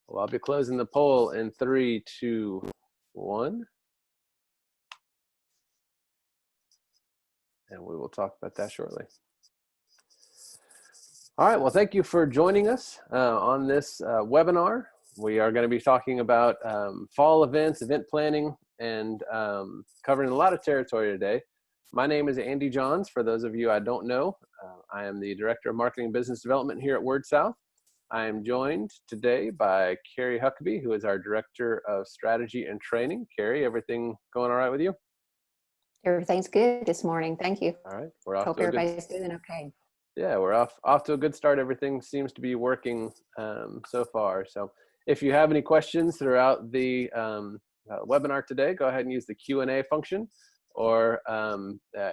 Well, I'll be closing the poll in 3, 2, 1. And we will talk about that shortly. All right, well, thank you for joining us on this webinar. We are going to be talking about fall events, event planning, and covering a lot of territory today. My name is Andy Johns. For those of you I don't know, I am the Director of Marketing and Business Development here at WordSouth. I am joined today by Carrie Huckabee, who is our Director of Strategy and Training. Carrie, everything going all right with you? Everything's good this morning. Thank you. All right, we're off Hope to a good. everybody's doing okay. Yeah, we're off to a good start. Everything seems to be working so far. So, if you have any questions throughout the webinar today, go ahead and use the Q&A function, or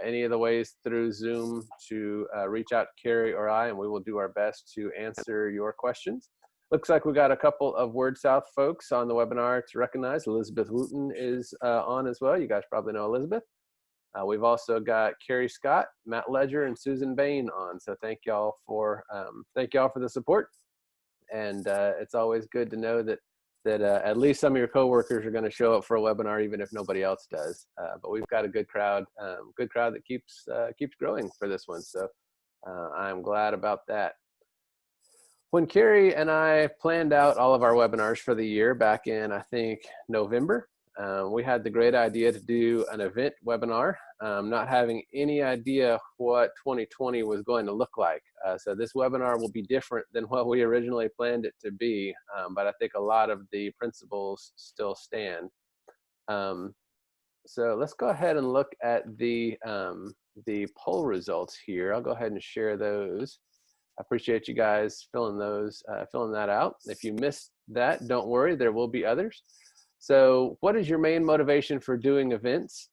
any of the ways through Zoom to reach out to Carrie or I, and we will do our best to answer your questions. Looks like we got a couple of WordSouth folks on the webinar to recognize. Elizabeth Wooten is on as well. You guys probably know Elizabeth. We've also got Carrie Scott, Matt Ledger, and Susan Bain on. So thank y'all for the support. And it's always good to know that at least some of your coworkers are going to show up for a webinar, even if nobody else does. But we've got a good crowd that keeps growing for this one. So I'm glad about that. When Carrie and I planned out all of our webinars for the year back in, I think, November, we had the great idea to do an event webinar, not having any idea what 2020 was going to look like. So this webinar will be different than what we originally planned it to be, but I think a lot of the principles still stand. So let's go ahead and look at the poll results here. I'll go ahead and share those. I appreciate you guys filling that out. If you missed that, don't worry, there will be others. So what is your main motivation for doing events?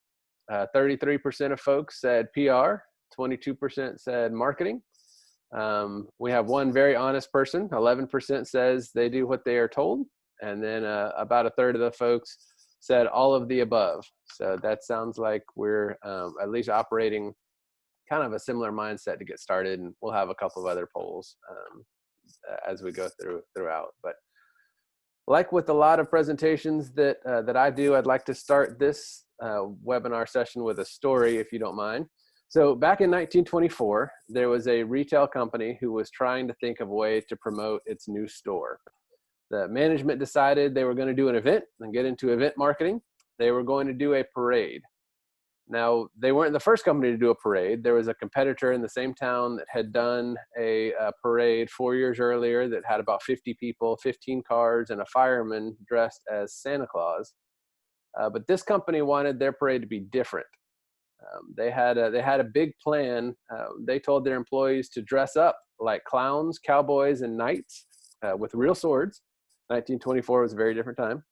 33% of folks said PR, 22% said marketing. We have one very honest person, 11% says they do what they are told. And then about a third of the folks said all of the above. So that sounds like we're at least operating kind of a similar mindset to get started. And we'll have a couple of other polls as we go throughout. But like with a lot of presentations that I do, I'd like to start this webinar session with a story, if you don't mind. So back in 1924, there was a retail company who was trying to think of a way to promote its new store. The management decided they were going to do an event and get into event marketing. They were going to do a parade. Now, they weren't the first company to do a parade. There was a competitor in the same town that had done a parade 4 years earlier that had about 50 people, 15 cars, and a fireman dressed as Santa Claus. But this company wanted their parade to be different. They had a big plan. They told their employees to dress up like clowns, cowboys, and knights with real swords. 1924 was a very different time.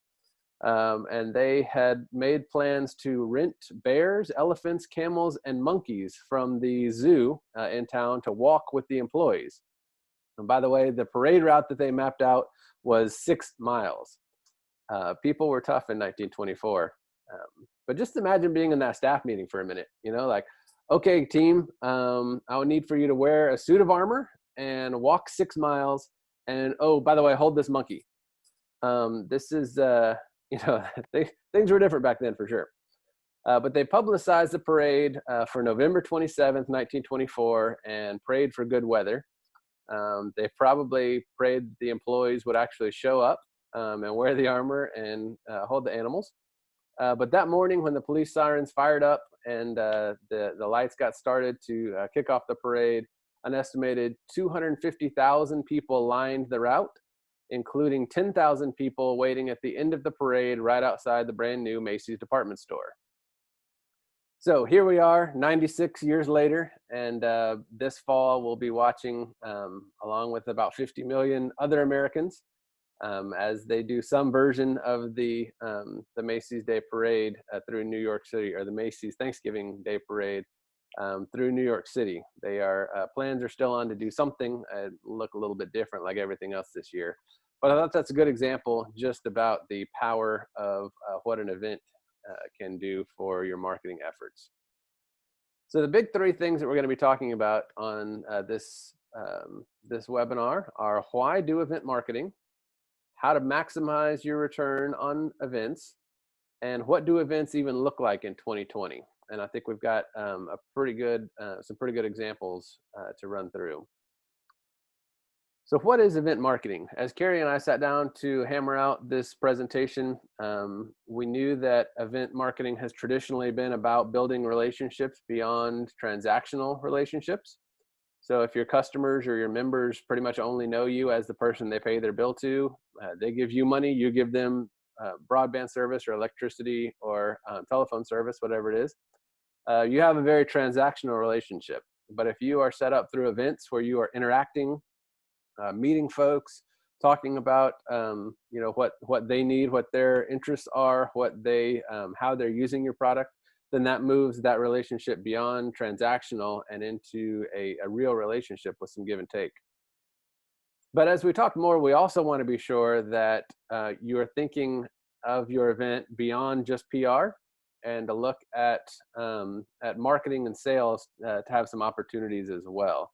And they had made plans to rent bears, elephants, camels, and monkeys from the zoo in town to walk with the employees. And by the way, the parade route that they mapped out was 6 miles. People were tough in 1924. But just imagine being in that staff meeting for a minute, like, okay, team, I would need for you to wear a suit of armor and walk 6 miles. And, oh, by the way, hold this monkey. This is, things were different back then for sure. But they publicized the parade for November 27th, 1924, and prayed for good weather. They probably prayed that the employees would actually show up and wear the armor and hold the animals. But that morning when the police sirens fired up and the lights got started to kick off the parade, an estimated 250,000 people lined the route, including 10,000 people waiting at the end of the parade right outside the brand new Macy's department store. So here we are 96 years later, and this fall we'll be watching along with about 50 million other Americans as they do some version of the Macy's Day Parade through New York City, or the Macy's Thanksgiving Day Parade through New York City. Plans are still on to do something look a little bit different like everything else this year. But I thought that's a good example just about the power of what an event can do for your marketing efforts. So the big 3 things that we're going to be talking about on this webinar are: why do event marketing, how to maximize your return on events, and what do events even look like in 2020. And I think we've got a pretty good, some pretty good examples to run through. So what is event marketing? As Carrie and I sat down to hammer out this presentation, we knew that event marketing has traditionally been about building relationships beyond transactional relationships. So if your customers or your members pretty much only know you as the person they pay their bill to, they give you money, you give them broadband service or electricity or telephone service, whatever it is, you have a very transactional relationship. But if you are set up through events where you are interacting, meeting folks, talking about what they need, what their interests are, what they how they're using your product, then that moves that relationship beyond transactional and into a real relationship with some give and take. But as we talk more, we also want to be sure that you are thinking of your event beyond just PR, and to look at marketing and sales to have some opportunities as well.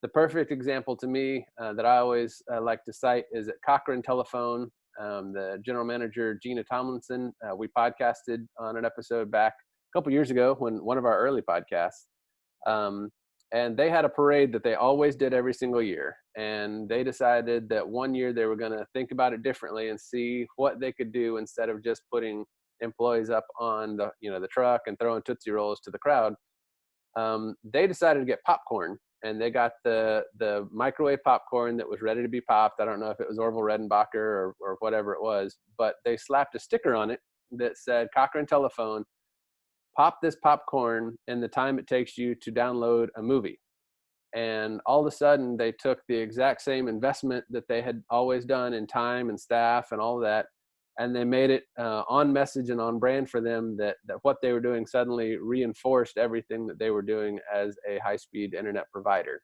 The perfect example to me that I always like to cite is at Cochrane Telephone. The general manager, Gina Tomlinson, we podcasted on an episode back a couple years ago, when one of our early podcasts. And they had a parade that they always did every single year. And they decided that one year they were going to think about it differently and see what they could do instead of just putting employees up on the truck and throwing Tootsie Rolls to the crowd. They decided to get popcorn, and they got the microwave popcorn that was ready to be popped. I don't know if it was Orville Redenbacher or whatever it was, but they slapped a sticker on it that said Cochrane Telephone, pop this popcorn in the time it takes you to download a movie. And all of a sudden they took the exact same investment that they had always done in time and staff and all of that, and they made it on message and on brand for them, that what they were doing suddenly reinforced everything that they were doing as a high-speed internet provider.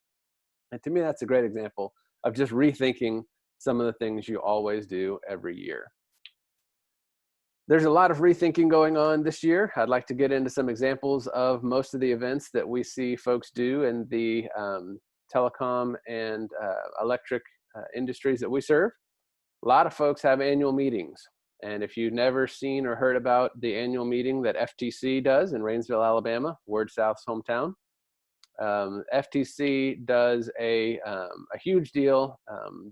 And to me, that's a great example of just rethinking some of the things you always do every year. There's a lot of rethinking going on this year. I'd like to get into some examples of most of the events that we see folks do in the telecom and electric industries that we serve. A lot of folks have annual meetings. And if you've never seen or heard about the annual meeting that FTC does in Rainsville, Alabama, WordSouth's hometown, FTC does a huge deal.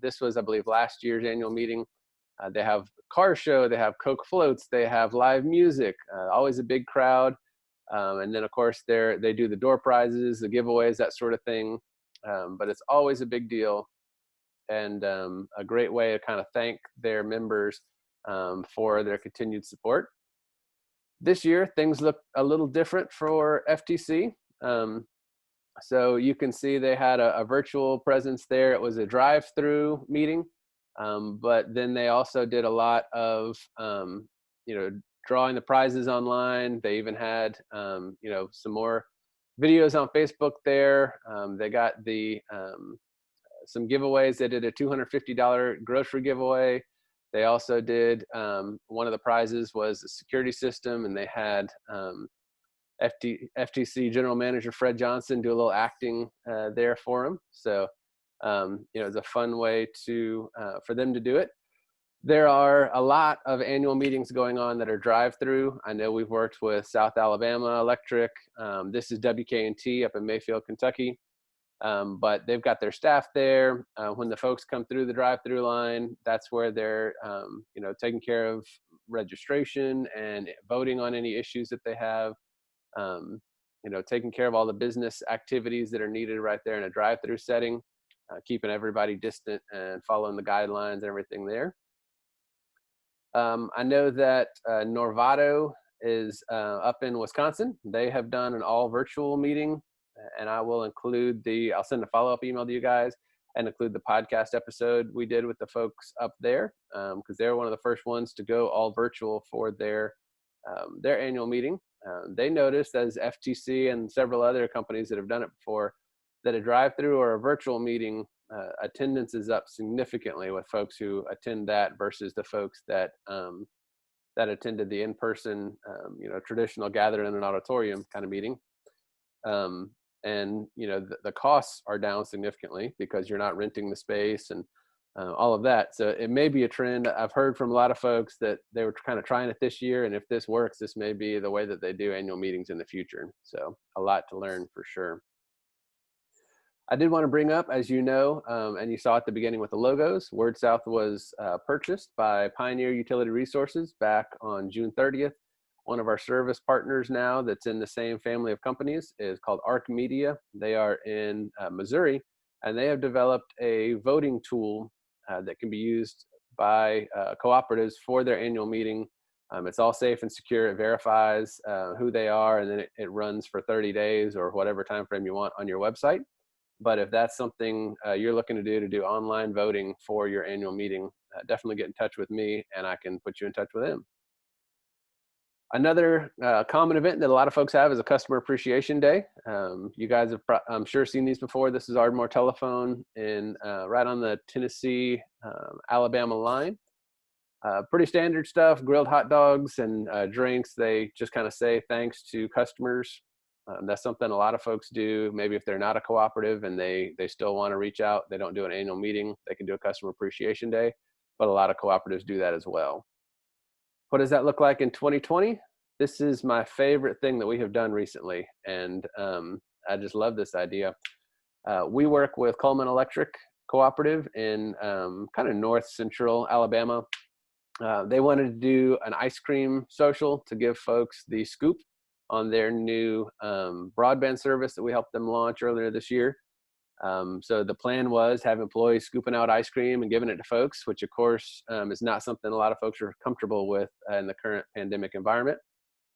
This was, I believe, last year's annual meeting. They have a car show, they have Coke floats, they have live music, always a big crowd. And then, of course, they do the door prizes, the giveaways, that sort of thing. But it's always a big deal, and a great way to kind of thank their members for their continued support. This year, things look a little different for FTC. So you can see they had a virtual presence there. It was a drive-through meeting. But then they also did a lot of, drawing the prizes online. They even had, some more videos on Facebook there. They got some giveaways. They did a $250 grocery giveaway. They also did, one of the prizes was a security system, and they had FTC General Manager Fred Johnson do a little acting there for them. So it's a fun way for them to do it. There are a lot of annual meetings going on that are drive-through. I know we've worked with South Alabama Electric. This is WK&T up in Mayfield, Kentucky. But they've got their staff there. When the folks come through the drive-through line, that's where they're taking care of registration and voting on any issues that they have. Taking care of all the business activities that are needed right there in a drive-through setting. Keeping everybody distant and following the guidelines and everything there. I know that Norvado is up in Wisconsin. They have done an all virtual meeting, and I will include I'll send a follow-up email to you guys and include the podcast episode we did with the folks up there, because they're one of the first ones to go all virtual for their annual meeting. They noticed, as FTC and several other companies that have done it before, that a drive-through or a virtual meeting, attendance is up significantly with folks who attend that versus the folks that attended the in-person, traditional gather in an auditorium kind of meeting. And the costs are down significantly because you're not renting the space, and all of that. So it may be a trend. I've heard from a lot of folks that they were kind of trying it this year, and if this works, this may be the way that they do annual meetings in the future. So a lot to learn for sure. I did want to bring up, as you know, and you saw at the beginning with the logos, WordSouth was purchased by Pioneer Utility Resources back on June 30th. One of our service partners now that's in the same family of companies is called Arc Media. They are in Missouri, and they have developed a voting tool that can be used by cooperatives for their annual meeting. It's all safe and secure. It verifies who they are, and then it runs for 30 days or whatever time frame you want on your website. But if that's something you're looking to do online voting for your annual meeting, definitely get in touch with me and I can put you in touch with them. Another common event that a lot of folks have is a Customer Appreciation Day. You guys have, I'm sure, seen these before. This is Ardmore Telephone in right on the Tennessee, Alabama line. Pretty standard stuff, grilled hot dogs and drinks. They just kind of say thanks to customers. That's something a lot of folks do. Maybe if they're not a cooperative and they still want to reach out, they don't do an annual meeting, they can do a Customer Appreciation Day, but a lot of cooperatives do that as well. What does that look like in 2020? This is my favorite thing that we have done recently, and I just love this idea. We work with Coleman Electric Cooperative in kind of north central Alabama. They wanted to do an ice cream social to give folks the scoop on their new broadband service that we helped them launch earlier this year. So the plan was have employees scooping out ice cream and giving it to folks, which of course is not something a lot of folks are comfortable with in the current pandemic environment.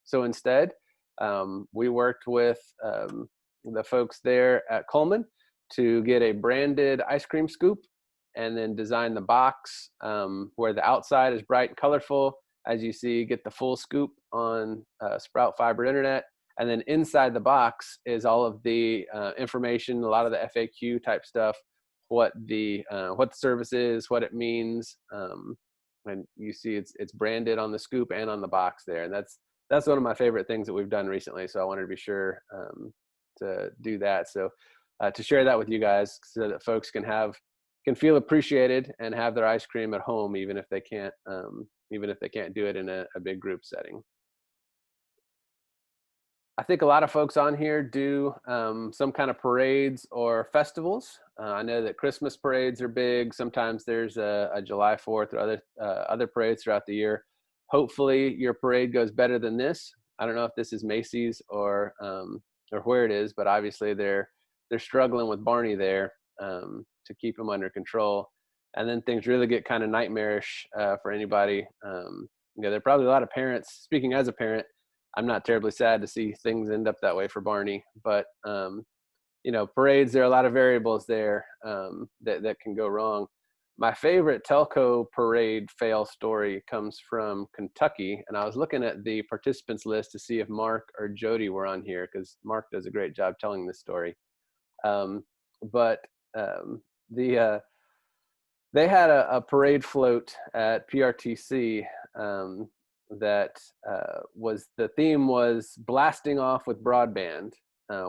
So instead, we worked with the folks there at Coleman to get a branded ice cream scoop and then design the box where the outside is bright and colorful. As you see, get the full scoop on Sprout Fiber Internet. And then inside the box is all of the information, a lot of the FAQ type stuff, what the service is, what it means. And you see it's branded on the scoop and on the box there. And that's one of my favorite things that we've done recently. So I wanted to be sure to do that. So to share that with you guys so that folks can feel appreciated and have their ice cream at home, even if they can't do it in a big group setting. I think a lot of folks on here do some kind of parades or festivals. I know that Christmas parades are big. Sometimes there's a July 4th or other parades throughout the year. Hopefully your parade goes better than this. I don't know if this is Macy's or where it is, but obviously they're struggling with Barney there to keep him under control. And then things really get kind of nightmarish for anybody. There are probably a lot of parents. Speaking as a parent, I'm not terribly sad to see things end up that way for Barney, but parades, there are a lot of variables there that can go wrong. My favorite telco parade fail story comes from Kentucky, and I was looking at the participants list to see if Mark or Jody were on here, because Mark does a great job telling this story. They had a parade float at PRTC that the theme was blasting off with broadband,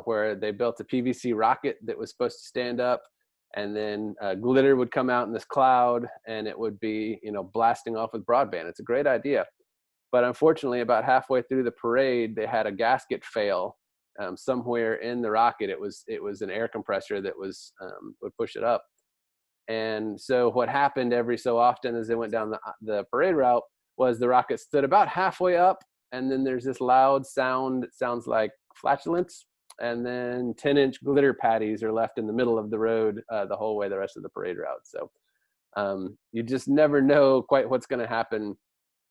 where they built a PVC rocket that was supposed to stand up, and then glitter would come out in this cloud and it would be, blasting off with broadband. It's a great idea. But unfortunately, about halfway through the parade, they had a gasket fail somewhere in the rocket. It was an air compressor that would push it up. And so what happened every so often as they went down the parade route was the rocket stood about halfway up, and then there's this loud sound that sounds like flatulence, and then 10-inch glitter patties are left in the middle of the road the whole way the rest of the parade route. So you just never know quite what's going to happen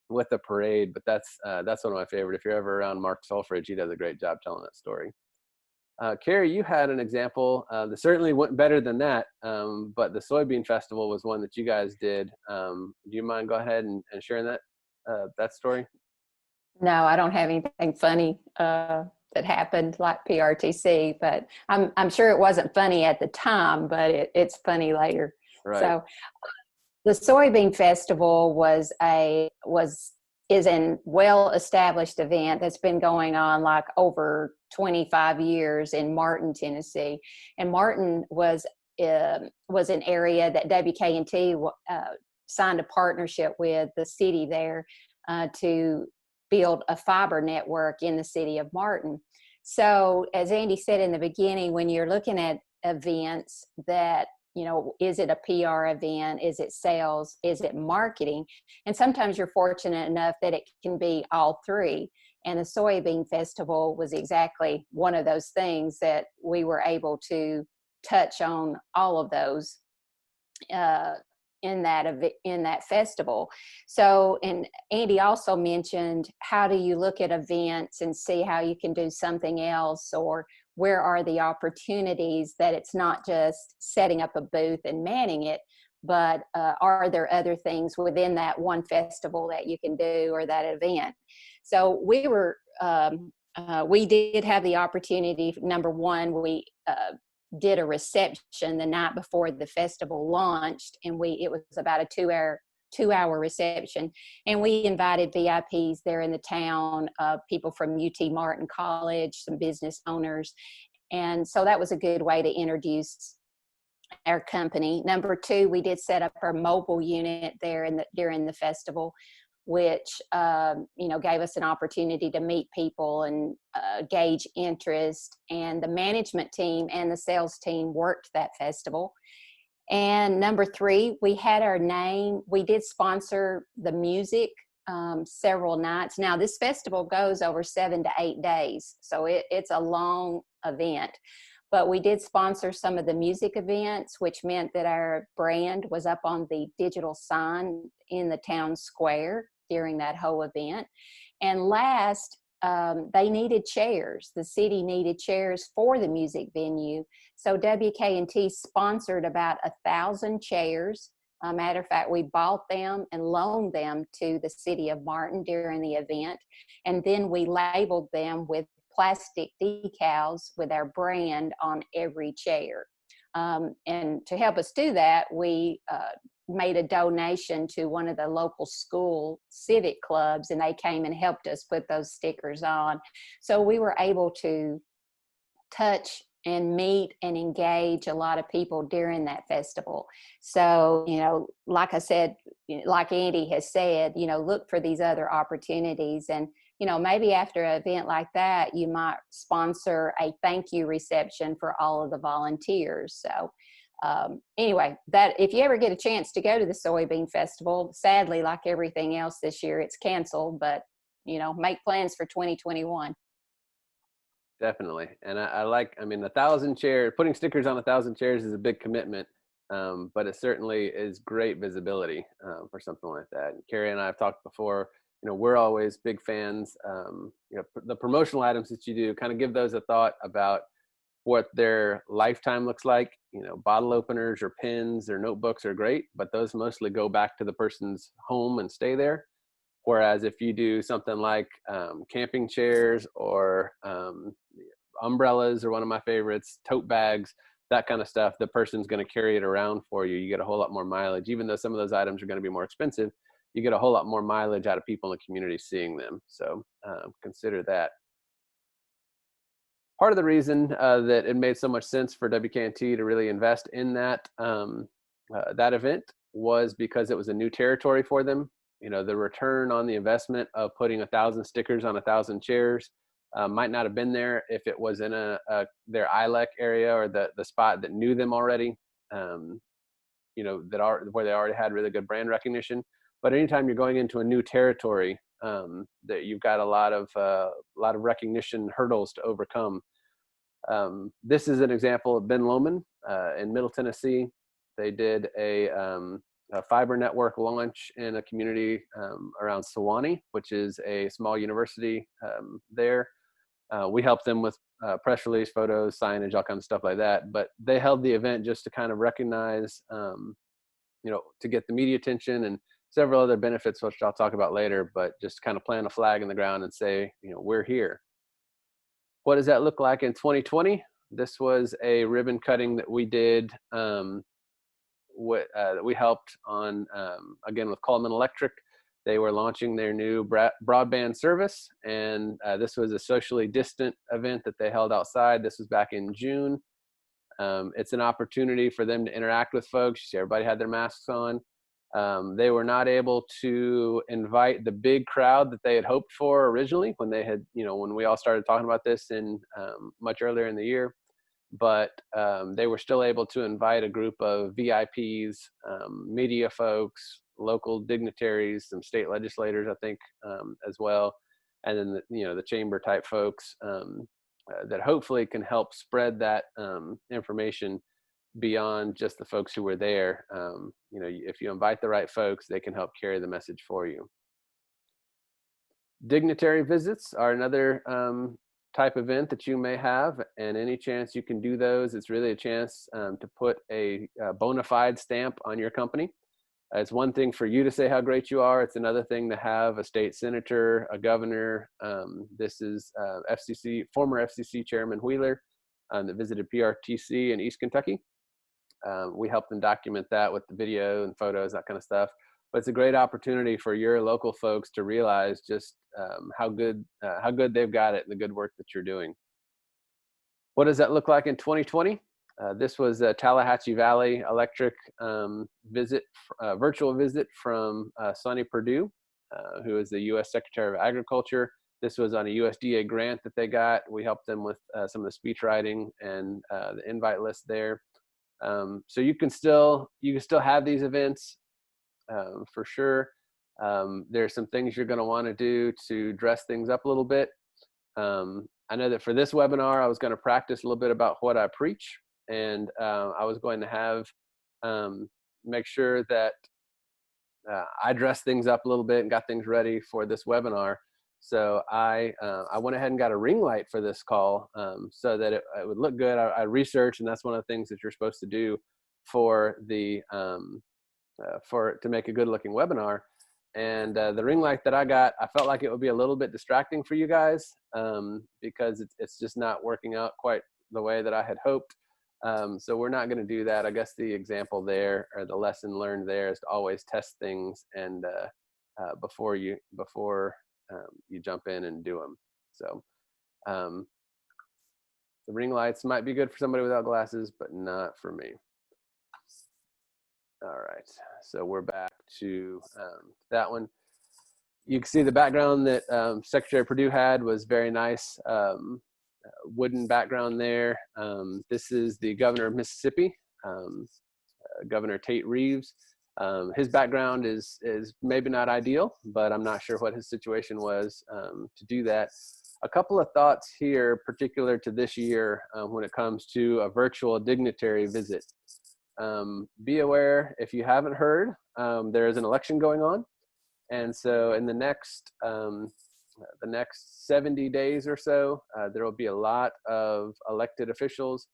with the parade, but that's one of my favorite. If you're ever around Mark Sulfridge, he does a great job telling that story. Carrie, you had an example that certainly went better than that, but the soybean festival was one that you guys did. Do you mind go ahead and sharing that story? No, I don't have anything funny that happened like PRTC, but I'm sure it wasn't funny at the time, but it's funny later. Right. So the soybean festival is a well-established event that's been going on like over 25 years in Martin, Tennessee. And Martin was was an area that WKNT signed a partnership with the city there to build a fiber network in the city of Martin. So as Andy said in the beginning, when you're looking at events that, you know, is it a PR event? Is it sales? Is it marketing? And sometimes you're fortunate enough that it can be all three. And the Soybean Festival was exactly one of those things that we were able to touch on all of those in that festival. So, and Andy also mentioned, how do you look at events and see how you can do something else, or where are the opportunities that it's not just setting up a booth and manning it, but are there other things within that one festival that you can do, or that event? So we did have the opportunity. Number one, we did a reception the night before the festival launched, and it was about a two-hour reception, and we invited VIPs there in the town, people from UT Martin College, some business owners, and so that was a good way to introduce our company. Number two, we did set up our mobile unit there during the festival, which gave us an opportunity to meet people and gauge interest. And the management team and the sales team worked that festival. And number three, we had our name. We did sponsor the music several nights. Now, this festival goes over 7 to 8 days, so it's a long event. But we did sponsor some of the music events, which meant that our brand was up on the digital sign in the town square during that whole event. And last, they needed chairs. The city needed chairs for the music venue. So WKNT sponsored about 1,000 chairs. Matter of fact, we bought them and loaned them to the city of Martin during the event. And then we labeled them with plastic decals with our brand on every chair. And to help us do that, we made a donation to one of the local school civic clubs, and they came and helped us put those stickers on. So we were able to touch and meet and engage a lot of people during that festival. So, like I said, like Andy has said, look for these other opportunities. And, maybe after an event like that, you might sponsor a thank you reception for all of the volunteers. So anyway, that if you ever get a chance to go to the Soybean Festival, sadly, like everything else this year, it's canceled, but, make plans for 2021. Definitely. And I 1,000 chairs, putting stickers on 1,000 chairs is a big commitment, but it certainly is great visibility for something like that. And Carrie and I have talked before, we're always big fans. The promotional items that you do, kind of give those a thought about what their lifetime looks like. Bottle openers or pins or notebooks are great, but those mostly go back to the person's home and stay there. Whereas if you do something like camping chairs or umbrellas are one of my favorites, tote bags, that kind of stuff, the person's going to carry it around for you. You get a whole lot more mileage. Even though some of those items are going to be more expensive, you get a whole lot more mileage out of people in the community seeing them. So consider that. Part of the reason that it made so much sense for WKNT to really invest in that event was because it was a new territory for them. The return on the investment of putting 1,000 stickers on 1,000 chairs might not have been there if it was in their ILEC area or the spot that knew them already, where they already had really good brand recognition. But anytime you're going into a new territory, that you've got a lot of recognition hurdles to overcome. This is an example of Ben Lomond in Middle Tennessee. They did a fiber network launch in a community around Sewanee, which is a small university there. We helped them with press release, photos, signage, all kinds of stuff like that. But they held the event just to kind of recognize, to get the media attention and several other benefits, which I'll talk about later, but just kind of plant a flag in the ground and say, we're here. What does that look like in 2020? This was a ribbon cutting that we did. We helped on, again, with Coleman Electric. They were launching their new broadband service, and this was a socially distant event that they held outside. This was back in June. It's an opportunity for them to interact with folks. You see everybody had their masks on. They were not able to invite the big crowd that they had hoped for originally when they had, when we all started talking about this in much earlier in the year. But they were still able to invite a group of VIPs, media folks, local dignitaries, some state legislators, I think, as well, and then the chamber type folks that hopefully can help spread that information beyond just the folks who were there. If you invite the right folks, they can help carry the message for you. Dignitary visits are another type event that you may have, and any chance you can do those, it's really a chance to put a bona fide stamp on your company. It's one thing for you to say how great you are. It's another thing to have a state senator, a governor. This is former FCC Chairman Wheeler that visited PRTC in East Kentucky. We helped them document that with the video and photos, that kind of stuff. But it's a great opportunity for your local folks to realize just how good they've got it and the good work that you're doing. What does that look like in 2020? This was a Tallahatchie Valley Electric virtual visit from Sonny Perdue, who is the U.S. Secretary of Agriculture. This was on a USDA grant that they got. We helped them with some of the speech writing and the invite list there. So you can still have these events for sure. There's some things you're going to want to do to dress things up a little bit. I know that for this webinar, I was going to practice a little bit about what I preach, and I was going to have make sure that I dressed things up a little bit and got things ready for this webinar. So I went ahead and got a ring light for this call so that it would look good. I researched, and that's one of the things that you're supposed to do for the to make a good looking webinar. And the ring light that I got, I felt like it would be a little bit distracting for you guys because it's just not working out quite the way that I had hoped. So we're not going to do that. I guess the example there, or the lesson learned there, is to always test things and before you jump in and do them. So the ring lights might be good for somebody without glasses, but not for me. All right, so we're back to that one. You can see the background that Secretary Perdue had was very nice. Wooden background there. This is the governor of Mississippi, Governor Tate Reeves. His background is maybe not ideal, but I'm not sure what his situation was to do that. A couple of thoughts here, particular to this year when it comes to a virtual dignitary visit. Be aware, if you haven't heard, there is an election going on. And so in the next 70 days or so, there will be a lot of elected officials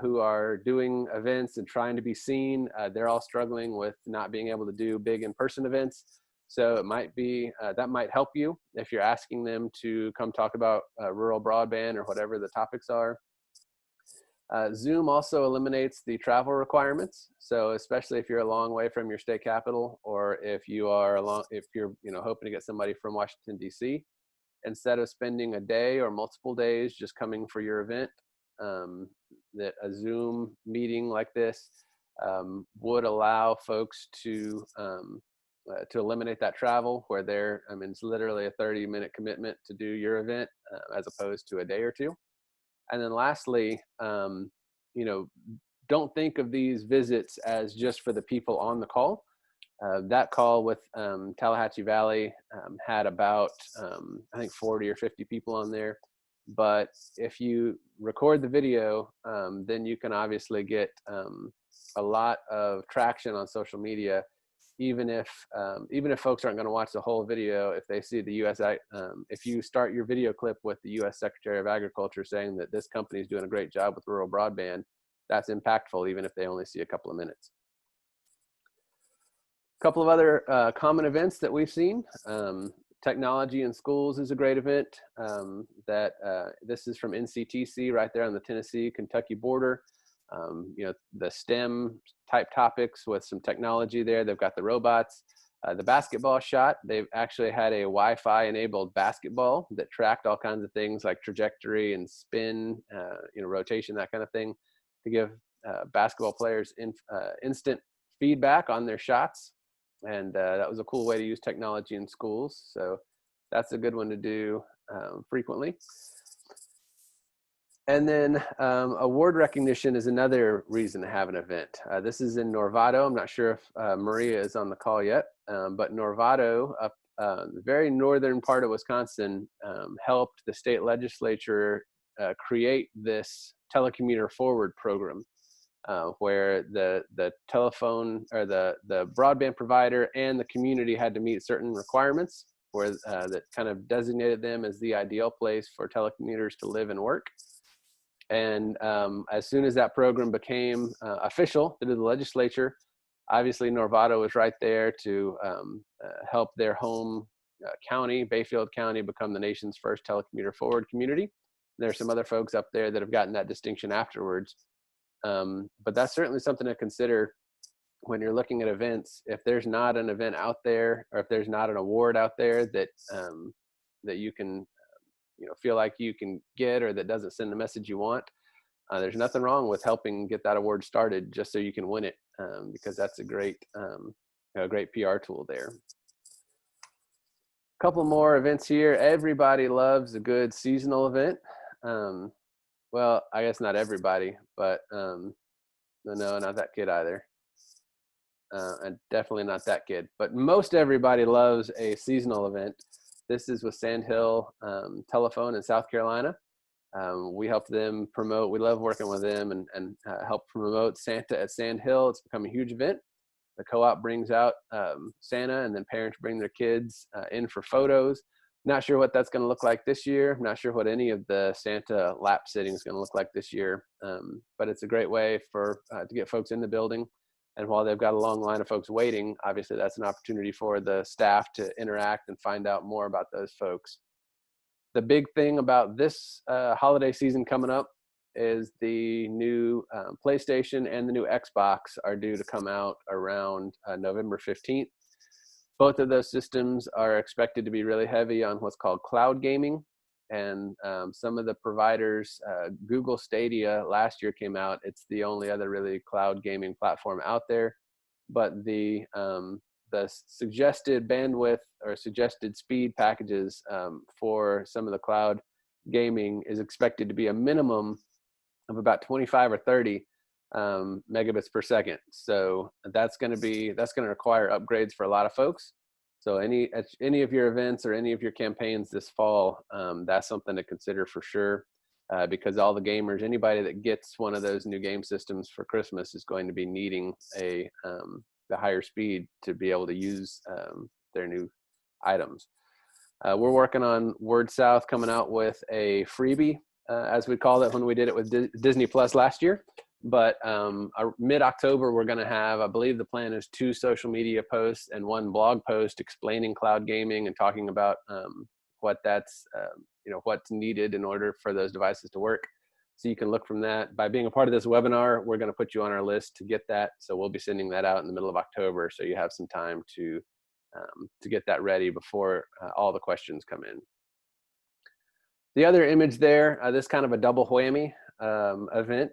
who are doing events and trying to be seen. They're all struggling with not being able to do big in-person events. So it might be, that might help you if you're asking them to come talk about rural broadband or whatever the topics are. Zoom also eliminates the travel requirements. So especially if you're a long way from your state capital, or if you're hoping to get somebody from Washington, D.C., instead of spending a day or multiple days just coming for your event, that a Zoom meeting like this would allow folks to eliminate that travel, where it's literally a 30-minute commitment to do your event as opposed to a day or two. And then lastly, don't think of these visits as just for the people on the call. That call with Tallahatchie Valley had about, I think 40 or 50 people on there. But if you record the video, then you can obviously get a lot of traction on social media, even if folks aren't going to watch the whole video. If they see the if you start your video clip with the U.S. Secretary of Agriculture saying that this company is doing a great job with rural broadband, that's impactful, even if they only see a couple of minutes. A couple of other common events that we've seen. Technology in schools is a great event. This is from NCTC right there on the Tennessee-Kentucky border. The STEM type topics with some technology there. They've got the robots, the basketball shot. They've actually had a Wi-Fi enabled basketball that tracked all kinds of things like trajectory and spin, rotation, that kind of thing. to give basketball players instant feedback on their shots. And that was a cool way to use technology in schools. So that's a good one to do frequently. And then award recognition is another reason to have an event. This is in Novato. I'm not sure if Maria is on the call yet, but Novato, up the very northern part of Wisconsin, helped the state legislature create this telecommuter forward program, where the telephone or the broadband provider and the community had to meet certain requirements where that kind of designated them as the ideal place for telecommuters to live and work. And as soon as that program became official through the legislature, obviously Novato was right there to help their home county, Bayfield County, become the nation's first telecommuter forward community. There's some other folks up there that have gotten that distinction afterwards. But that's certainly something to consider when you're looking at events. If there's not an event out there, or if there's not an award out there that that you can feel like you can get, or that doesn't send the message you want, there's nothing wrong with helping get that award started just so you can win it, because that's a great PR tool there. A couple more events here. Everybody loves a good seasonal event. Well, I guess not everybody, but no, not that kid either. And definitely not that kid, but most everybody loves a seasonal event. This is with Sandhill Telephone in South Carolina. We helped them promote, we love working with them and help promote Santa at Sandhill. It's become a huge event. The co-op brings out Santa, and then parents bring their kids in for photos. Not sure what that's going to look like this year. I'm not sure what any of the Santa lap sitting is going to look like this year. But it's a great way for to get folks in the building. And while they've got a long line of folks waiting, obviously that's an opportunity for the staff to interact and find out more about those folks. The big thing about this holiday season coming up is the new PlayStation and the new Xbox are due to come out around November 15th. Both of those systems are expected to be really heavy on what's called cloud gaming. And some of the providers, Google Stadia last year came out. It's the only other really cloud gaming platform out there. But the suggested bandwidth or suggested speed packages for some of the cloud gaming is expected to be a minimum of about 25 or 30 megabits per second. So that's going to require upgrades for a lot of folks. So any of your events or any of your campaigns this fall, that's something to consider for sure, because all the gamers, anybody that gets one of those new game systems for Christmas is going to be needing the higher speed to be able to use their new items. We're working on WordSouth coming out with a freebie, as we called it when we did it with Disney Plus last year. But mid-October, we're going to have, I believe the plan is 2 social media posts and 1 blog post explaining cloud gaming and talking about what that's, what's needed in order for those devices to work. So you can look from that. By being a part of this webinar, we're going to put you on our list to get that. So we'll be sending that out in the middle of October. So you have some time to get that ready before all the questions come in. The other image there, this kind of a double whammy event.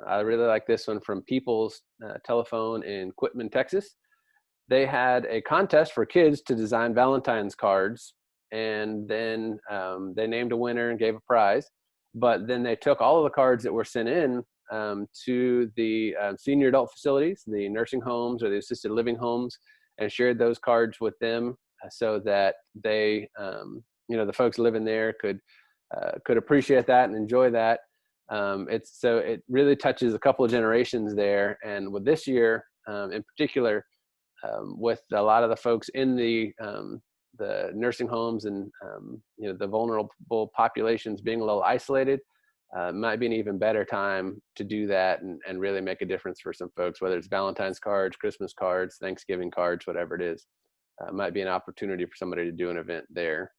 I really like this one from People's Telephone in Quitman, Texas. They had a contest for kids to design Valentine's cards, and then they named a winner and gave a prize. But then they took all of the cards that were sent in to the senior adult facilities, the nursing homes or the assisted living homes, and shared those cards with them so that they, the folks living there could appreciate that and enjoy that. It really touches a couple of generations there. And with this year in particular, with a lot of the folks in the nursing homes and the vulnerable populations being a little isolated, might be an even better time to do that and really make a difference for some folks, whether it's Valentine's cards, Christmas cards, Thanksgiving cards, whatever it is. Might be an opportunity for somebody to do an event there.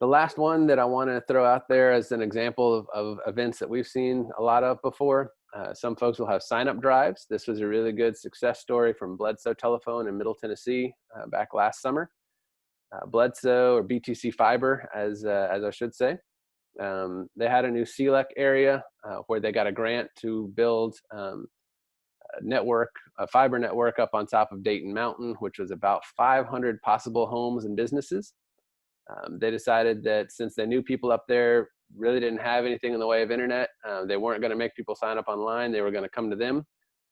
The last one that I want to throw out there as an example of events that we've seen a lot of before, some folks will have sign-up drives. This was a really good success story from WordSouth Telephone in Middle Tennessee back last summer. WordSouth, or BTC Fiber, as I should say, They had a new CLEC area where they got a grant to build a fiber network up on top of Dayton Mountain, which was about 500 possible homes and businesses. They decided that since they knew people up there really didn't have anything in the way of internet, they weren't going to make people sign up online. They were going to come to them.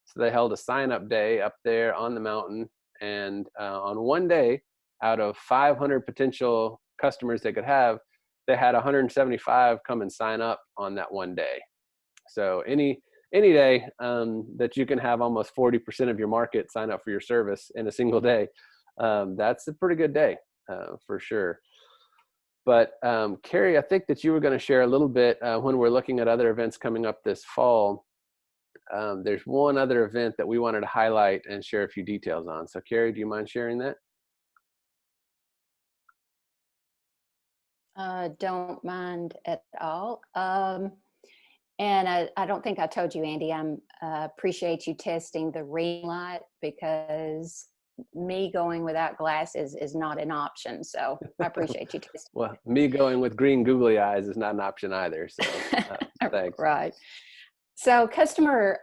So they held a sign-up day up there on the mountain. And on one day, out of 500 potential customers they could have, they had 175 come and sign up on that one day. So any day that you can have almost 40% of your market sign up for your service in a single day, that's a pretty good day for sure. But Carrie, I think that you were going to share a little bit when we're looking at other events coming up this fall. There's one other event that we wanted to highlight and share a few details on. So Carrie, do you mind sharing that? Don't mind at all. And I don't think I told you, Andy, I appreciate you testing the ring light, because me going without glasses is not an option. So I appreciate you testing. Well, me going with green googly eyes is not an option either. So thanks. Right. So Customer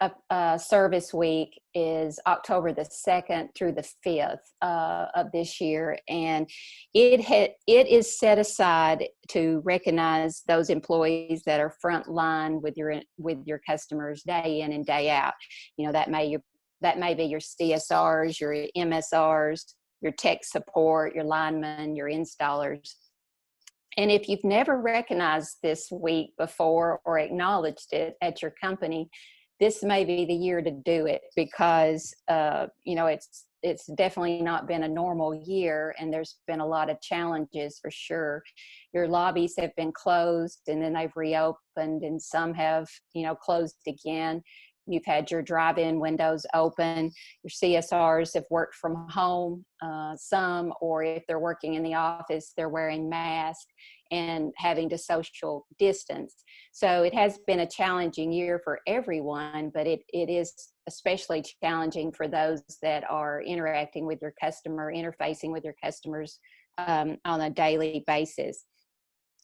Service Week is October the 2nd through the 5th of this year. And it is set aside to recognize those employees that are front line with your customers day in and day out. You know, that may be your CSRs, your MSRs, your tech support, your linemen, your installers. And if you've never recognized this week before or acknowledged it at your company, this may be the year to do it, because it's definitely not been a normal year, and there's been a lot of challenges for sure. Your lobbies have been closed, and then they've reopened, and some have closed again. You've had your drive-in windows open. Your CSRs have worked from home, some, or if they're working in the office, they're wearing masks and having to social distance. So it has been a challenging year for everyone, but it is especially challenging for those that are interacting with your customer, interfacing with your customers on a daily basis.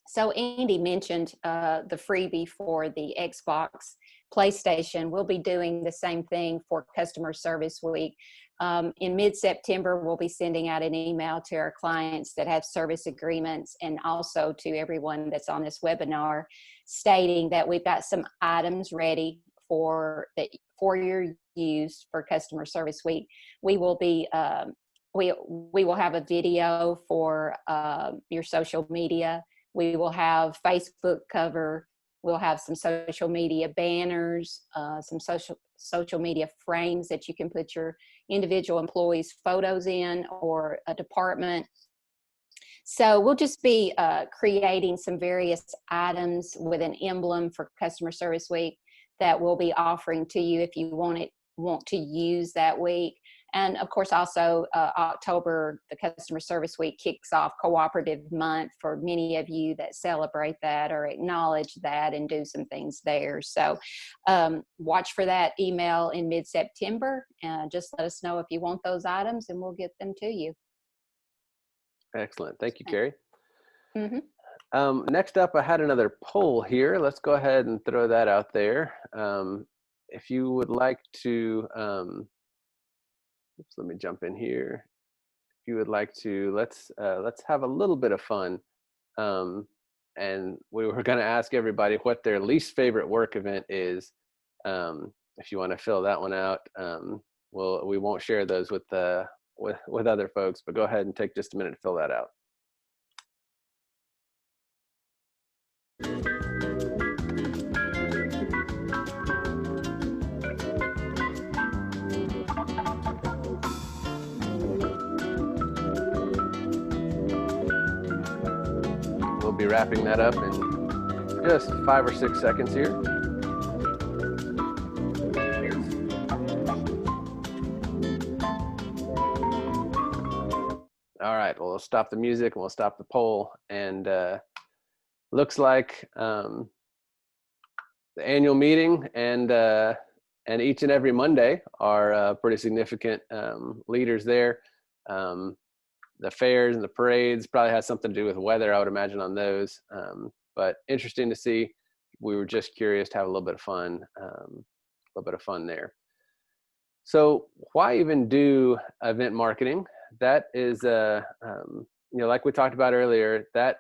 So Andy mentioned the freebie for the Xbox, PlayStation. We'll be doing the same thing for Customer Service Week. In mid-September, we'll be sending out an email to our clients that have service agreements, and also to everyone that's on this webinar, stating that we've got some items ready for your use for Customer Service Week. We will be we will have a video for your social media. We will have Facebook cover. We'll have some social media banners, some social media frames that you can put your individual employees' photos in, or a department. So we'll just be creating some various items with an emblem for Customer Service Week that we'll be offering to you if you want to use that week. And of course, also October, the Customer Service Week kicks off Cooperative Month for many of you that celebrate that or acknowledge that and do some things there. So watch for that email in mid-September. Just let us know if you want those items, and we'll get them to you. Excellent. Thank you, Carrie. Mm-hmm. Next up, I had another poll here. Let's go ahead and throw that out there. If you would like to, let me jump in here. If you would like to, let's have a little bit of fun. And we were going to ask everybody what their least favorite work event is. If you want to fill that one out, we won't share those with other folks, but go ahead and take just a minute to fill that out. We'll be wrapping that up in just 5 or 6 seconds here. All right, well, we'll stop the music and we'll stop the poll. And looks like the annual meeting and each and every Monday are pretty significant leaders there. The fairs and the parades probably has something to do with weather, I would imagine, on those. but interesting to see. We were just curious to have a little bit of fun, there. So why even do event marketing? That is, like we talked about earlier, that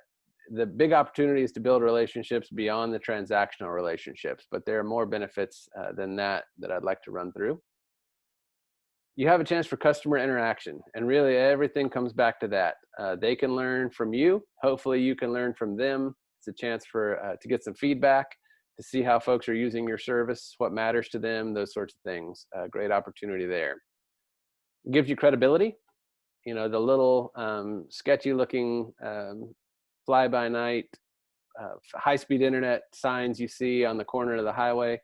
the big opportunity is to build relationships beyond the transactional relationships, but there are more benefits than that I'd like to run through. You have a chance for customer interaction, and really everything comes back to that. They can learn from you. Hopefully you can learn from them. It's a chance for to get some feedback, to see how folks are using your service, what matters to them, those sorts of things. Great opportunity there. It gives you credibility. The little sketchy looking fly-by-night high-speed internet signs you see on the corner of the highway,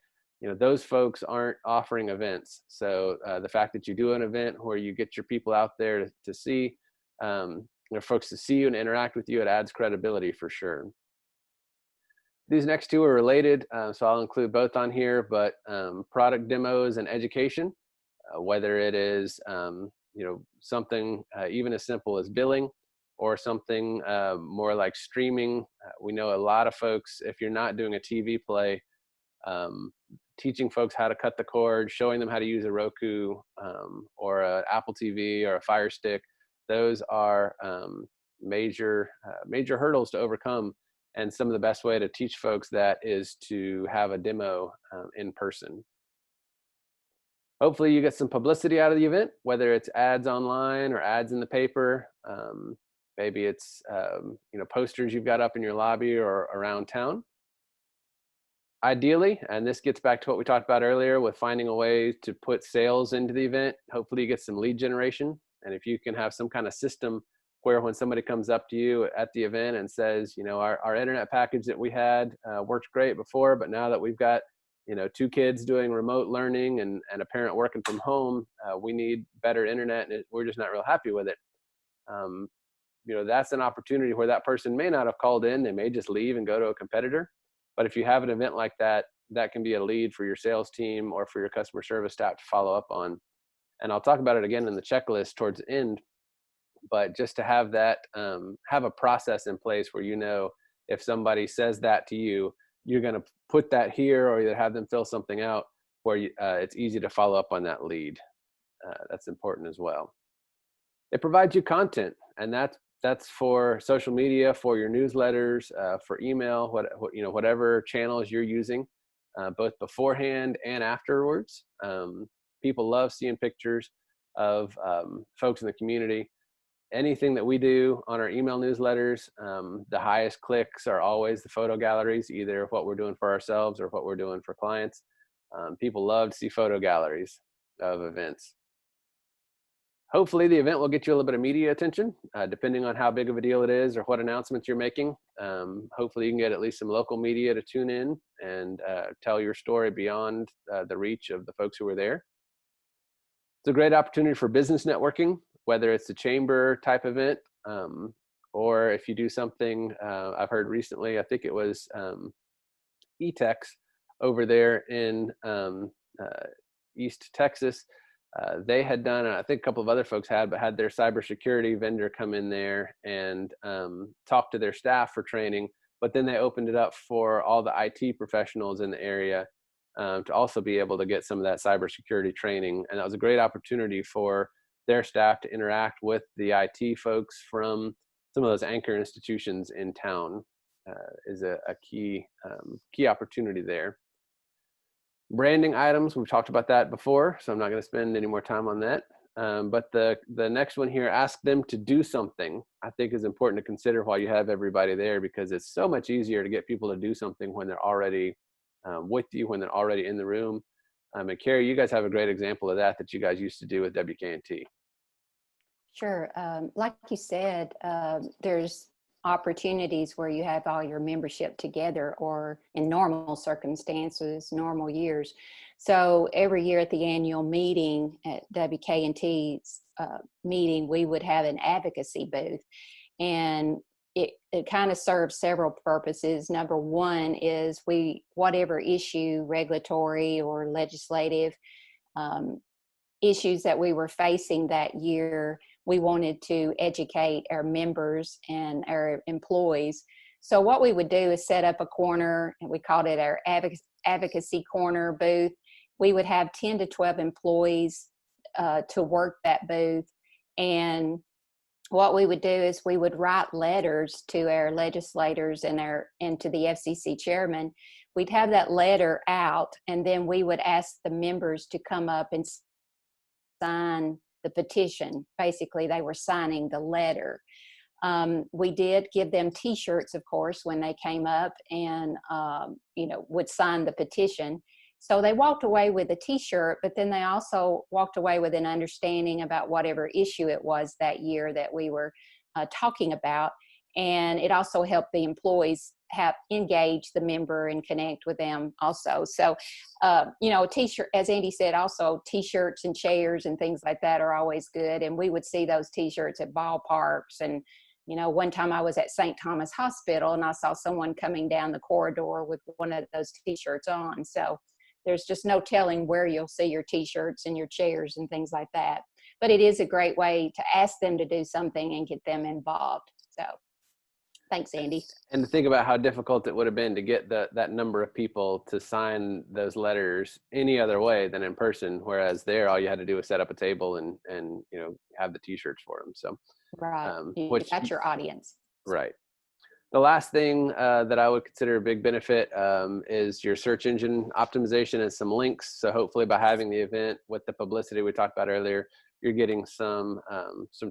those folks aren't offering events. So the fact that you do an event where you get your people out there to see, folks to see you and interact with you, it adds credibility for sure. These next two are related, so I'll include both on here, but product demos and education, whether it is something even as simple as billing, or something more like streaming. We know a lot of folks, if you're not doing a TV play, teaching folks how to cut the cord, showing them how to use a Roku or an Apple TV or a Fire Stick, those are major hurdles to overcome. And some of the best way to teach folks that is to have a demo in person. Hopefully you get some publicity out of the event, whether it's ads online or ads in the paper. Maybe it's posters you've got up in your lobby or around town. Ideally, and this gets back to what we talked about earlier with finding a way to put sales into the event, hopefully you get some lead generation. And if you can have some kind of system where when somebody comes up to you at the event and says, our internet package that we had worked great before, but now that we've got, 2 kids doing remote learning and a parent working from home, we need better internet and we're just not real happy with it. That's an opportunity where that person may not have called in. They may just leave and go to a competitor. But if you have an event like that, that can be a lead for your sales team or for your customer service staff to follow up on. And I'll talk about it again in the checklist towards the end, but just to have that, have a process in place where, if somebody says that to you, you're going to put that here or either have them fill something out where it's easy to follow up on that lead. That's important as well. It provides you content, and that's for social media, for your newsletters, for email, whatever channels you're using, both beforehand and afterwards. People love seeing pictures of folks in the community. Anything that we do on our email newsletters, the highest clicks are always the photo galleries, either what we're doing for ourselves or what we're doing for clients. People love to see photo galleries of events. Hopefully the event will get you a little bit of media attention, depending on how big of a deal it is or what announcements you're making. Hopefully you can get at least some local media to tune in and tell your story beyond the reach of the folks who were there. It's a great opportunity for business networking, whether it's a chamber type event, or if you do something, I've heard recently, I think it was eTex over there in East Texas. They had done, I think a couple of other folks had their cybersecurity vendor come in there and talk to their staff for training, but then they opened it up for all the IT professionals in the area to also be able to get some of that cybersecurity training. And that was a great opportunity for their staff to interact with the IT folks from some of those anchor institutions in town. Is a key opportunity there. Branding items, we've talked about that before, so I'm not going to spend any more time on that. But the next one here, ask them to do something, I think is important to consider while you have everybody there, because it's so much easier to get people to do something when they're already with you, when they're already in the room. And Carrie, you guys have a great example of that you guys used to do with WKNT. Sure. Like you said, there's opportunities where you have all your membership together, or in normal circumstances, normal years. So every year at the annual meeting at WKNT's meeting, we would have an advocacy booth, and it kind of serves several purposes. Number one is whatever issue, regulatory or legislative issues that we were facing that year, we wanted to educate our members and our employees So what we would do is set up a corner, and we called it our advocacy corner booth. We would have 10 to 12 employees to work that booth. And what we would do is we would write letters to our legislators and to the FCC chairman. We'd have that letter out, and then we would ask the members to come up and sign the petition. Basically, they were signing the letter. We did give them T-shirts, of course, when they came up and would sign the petition. So they walked away with a T-shirt, but then they also walked away with an understanding about whatever issue it was that year that we were talking about. And it also helped the employees engage the member and connect with them also. So, a T-shirt, as Andy said, also T-shirts and chairs and things like that are always good. And we would see those T-shirts at ballparks. And, one time I was at St. Thomas Hospital and I saw someone coming down the corridor with one of those T-shirts on. So there's just no telling where you'll see your T-shirts and your chairs and things like that. But it is a great way to ask them to do something and get them involved. So thanks, Andy. And to think about how difficult it would have been to get that number of people to sign those letters any other way than in person, whereas there, all you had to do was set up a table and have the T-shirts for them. So, right, that's your audience. Right. The last thing that I would consider a big benefit is your search engine optimization and some links. So hopefully by having the event with the publicity we talked about earlier, you're getting some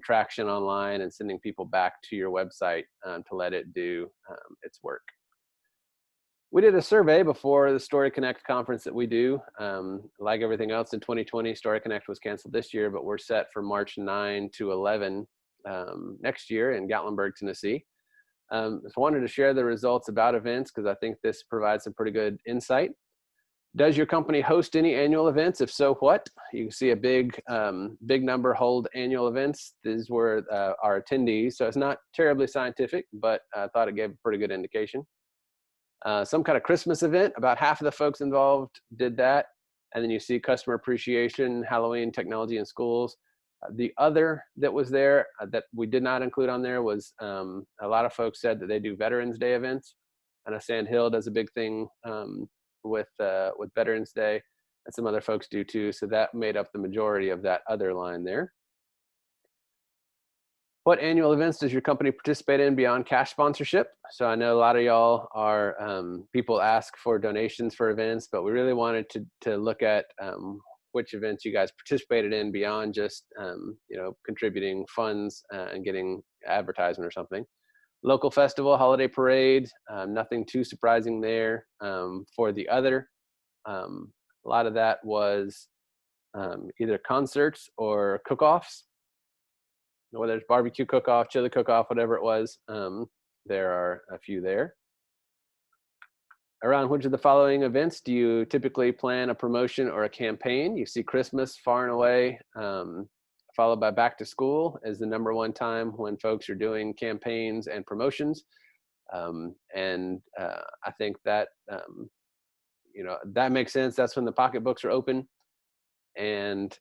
traction online and sending people back to your website to let it do its work. We did a survey before the Story Connect conference that we do. Like everything else in 2020, Story Connect was canceled this year, but we're set for March 9 to 11 next year in Gatlinburg, Tennessee. So I wanted to share the results about events because I think this provides some pretty good insight. Does your company host any annual events? If so, what? You can see a big number hold annual events. These were our attendees. So it's not terribly scientific, but I thought it gave a pretty good indication. Some kind of Christmas event, about half of the folks involved did that. And then you see customer appreciation, Halloween, technology in schools. The other that was there that we did not include on there was a lot of folks said that they do Veterans Day events. I know Sand Hill does a big thing with Veterans Day, and some other folks do too. So that made up the majority of that other line there. What annual events does your company participate in beyond cash sponsorship? So I know a lot of y'all are, people ask for donations for events, but we really wanted to look at which events you guys participated in beyond just, contributing funds and getting advertisement or something. Local festival, holiday parade, nothing too surprising there. For the other, a lot of that was either concerts or cook-offs. Whether it's barbecue cook-off, chili cook-off, whatever it was, there are a few there. Around which of the following events do you typically plan a promotion or a campaign? You see Christmas far and away, followed by back to school as the #1 time when folks are doing campaigns and promotions. I think that, that makes sense. That's when the pocketbooks are open. And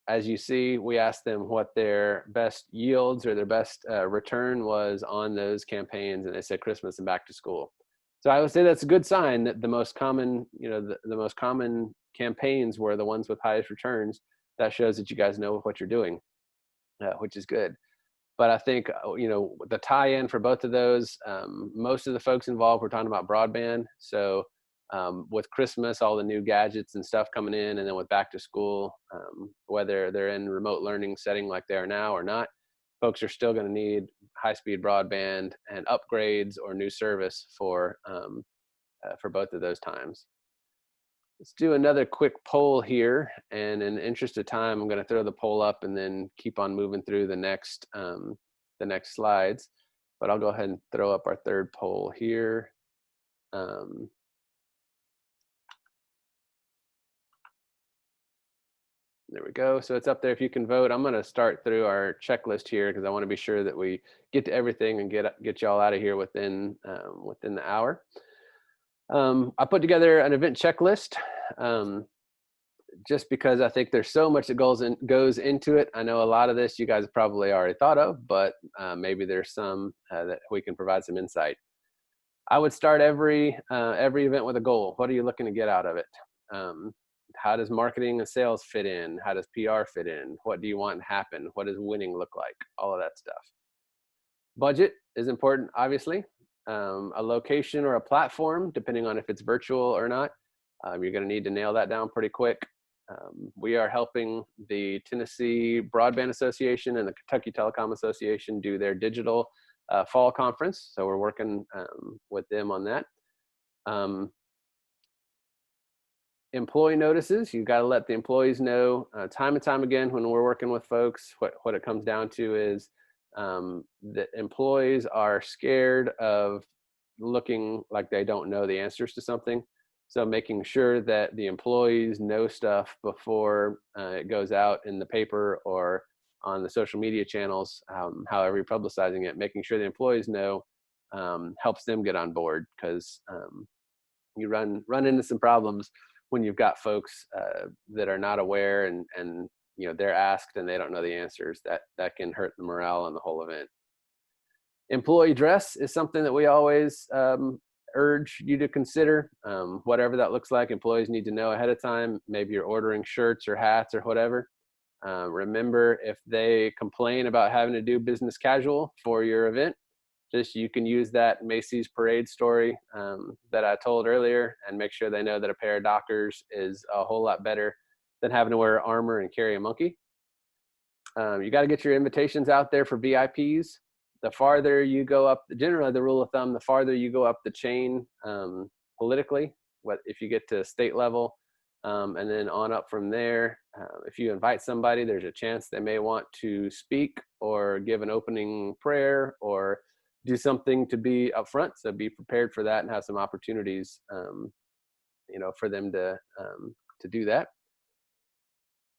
as you see, we asked them what their best yields or their best return was on those campaigns, and they said Christmas and back to school. So I would say that's a good sign that the most common, the most common campaigns were the ones with highest returns. That shows that you guys know what you're doing, which is good. But I think, the tie-in for both of those, most of the folks involved were talking about broadband. So with Christmas, all the new gadgets and stuff coming in, and then with back to school, whether they're in remote learning setting like they are now or not, folks are still going to need high-speed broadband and upgrades or new service for both of those times. Let's do another quick poll here, and in the interest of time, I'm going to throw the poll up and then keep on moving through the next slides. But I'll go ahead and throw up our third poll here. There we go. So it's up there if you can vote. I'm going to start through our checklist here because I want to be sure that we get to everything and get y'all out of here within the hour. I put together an event checklist. just because I think there's so much that goes into it. I know a lot of this you guys probably already thought of, but maybe there's some that we can provide some insight. I would start every event with a goal. What are you looking to get out of it? How does marketing and sales fit in? How does PR fit in? What do you want to happen? What does winning look like? All of that stuff. Budget is important, obviously. A location or a platform, depending on if it's virtual or not. You're going to need to nail that down pretty quick. We are helping the Tennessee Broadband Association and the Kentucky Telecom Association do their digital fall conference. So we're working with them on that. Employee notices, you've got to let the employees know time and time again when we're working with folks, what it comes down to is that employees are scared of looking like they don't know the answers to something. So making sure that the employees know stuff before it goes out in the paper or on the social media channels, however you're publicizing it, making sure the employees know helps them get on board, because you run into some problems when you've got folks that are not aware and they're asked and they don't know the answers. That can hurt the morale on the whole event. Employee dress is something that we always urge you to consider. Whatever that looks like, employees need to know ahead of time. Maybe you're ordering shirts or hats or whatever. Remember, if they complain about having to do business casual for your event, you can use that Macy's parade story that I told earlier and make sure they know that a pair of Dockers is a whole lot better than having to wear armor and carry a monkey. You got to get your invitations out there for VIPs. The farther you go up, generally the rule of thumb, the farther you go up the chain politically, if you get to state level, and then on up from there, if you invite somebody, there's a chance they may want to speak or give an opening prayer or do something to be upfront. So be prepared for that and have some opportunities, for them to do that.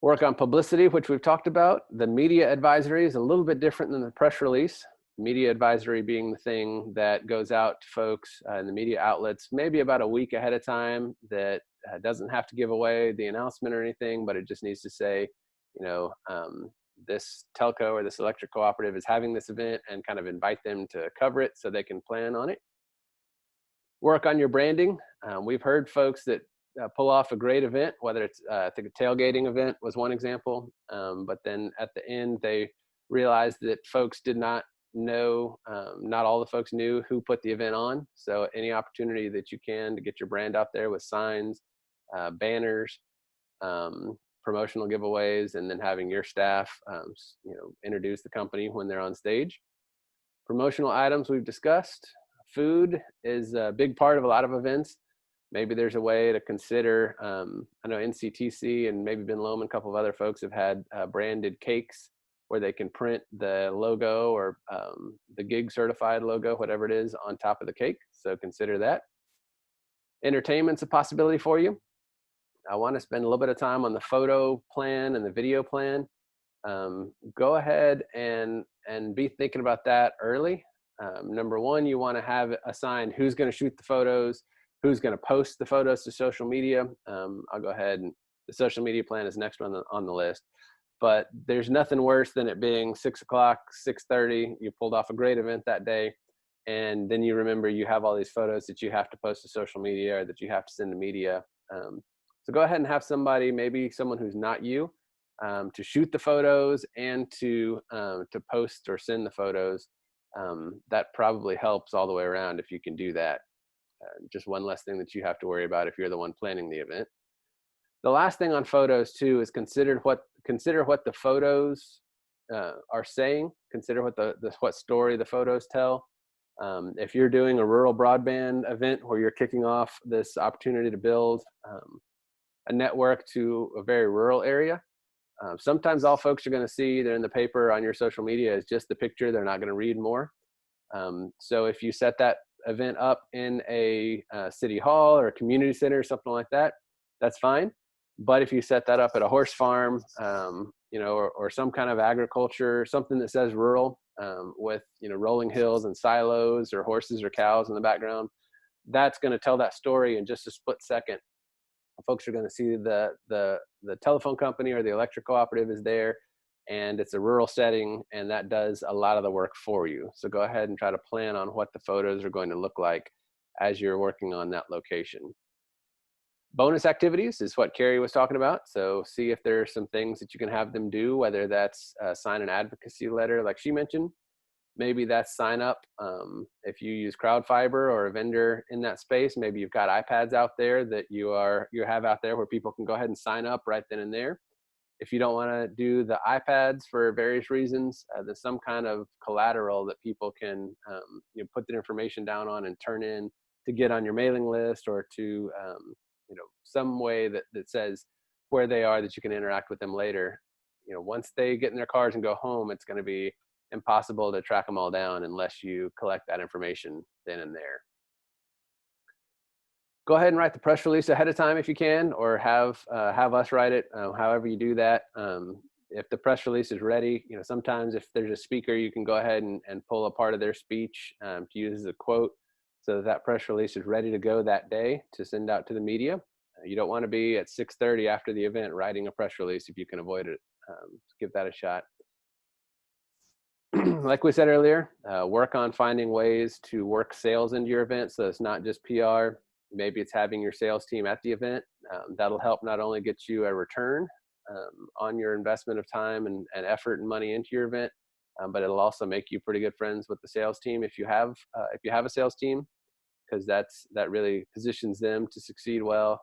Work on publicity, which we've talked about. The media advisory is a little bit different than the press release. Media advisory being the thing that goes out to folks in the media outlets maybe about a week ahead of time, that doesn't have to give away the announcement or anything, but it just needs to say, this telco or this electric cooperative is having this event, and kind of invite them to cover it so they can plan on it. Work on your branding. We've heard folks that pull off a great event, whether it's, I think a tailgating event was one example, but then at the end they realized that folks did not know, not all the folks knew who put the event on. So any opportunity that you can to get your brand out there with signs, banners, promotional giveaways, and then having your staff introduce the company when they're on stage. Promotional items we've discussed. Food is a big part of a lot of events. Maybe there's a way to consider, I know NCTC and maybe Ben Loam and a couple of other folks have had branded cakes where they can print the logo or the gig certified logo, whatever it is, on top of the cake. So consider that. Entertainment's a possibility for you. I want to spend a little bit of time on the photo plan and the video plan. Go ahead and be thinking about that early. Number one, you want to have assigned who's going to shoot the photos, who's going to post the photos to social media. I'll go ahead, and the social media plan is next on the list. But there's nothing worse than it being 6 o'clock, 6:30, you pulled off a great event that day, and then you remember you have all these photos that you have to post to social media or that you have to send to media. So go ahead and have somebody, maybe someone who's not you, to shoot the photos and to post or send the photos. That probably helps all the way around if you can do that. Just one less thing that you have to worry about if you're the one planning the event. The last thing on photos too is consider what the photos are saying. Consider what story the photos tell. If you're doing a rural broadband event where you're kicking off this opportunity to build a network to a very rural area, sometimes all folks are going to see either in the paper or on your social media is just the picture. They're not going to read more. So if you set that event up in a city hall or a community center or something like that, that's fine. But if you set that up at a horse farm, or some kind of agriculture, something that says rural, with rolling hills and silos or horses or cows in the background, that's going to tell that story in just a split second Folks are going to see the telephone company or the electric cooperative is there, and it's a rural setting, and that does a lot of the work for you. So go ahead and try to plan on what the photos are going to look like as you're working on that location. Bonus activities is what Carrie was talking about. So see if there are some things that you can have them do, whether that's sign an advocacy letter like she mentioned. Maybe that's sign up. If you use CrowdFiber or a vendor in that space, maybe you've got iPads out there that you have out there where people can go ahead and sign up right then and there. If you don't want to do the iPads for various reasons, there's some kind of collateral that people can put their information down on and turn in to get on your mailing list, or to some way that says where they are, that you can interact with them later. Once they get in their cars and go home, it's going to be impossible to track them all down unless you collect that information then and there. Go ahead and write the press release ahead of time if you can, or have us write it. However you do that. If the press release is ready, sometimes if there's a speaker, you can go ahead and pull a part of their speech to use as a quote, so that press release is ready to go that day to send out to the media. You don't want to be at 6:30 after the event writing a press release if you can avoid it. Give that a shot. Like we said earlier, work on finding ways to work sales into your event, so it's not just PR. Maybe it's having your sales team at the event. That'll help not only get you a return on your investment of time and effort and money into your event, but it'll also make you pretty good friends with the sales team if you have a sales team, because that really positions them to succeed well.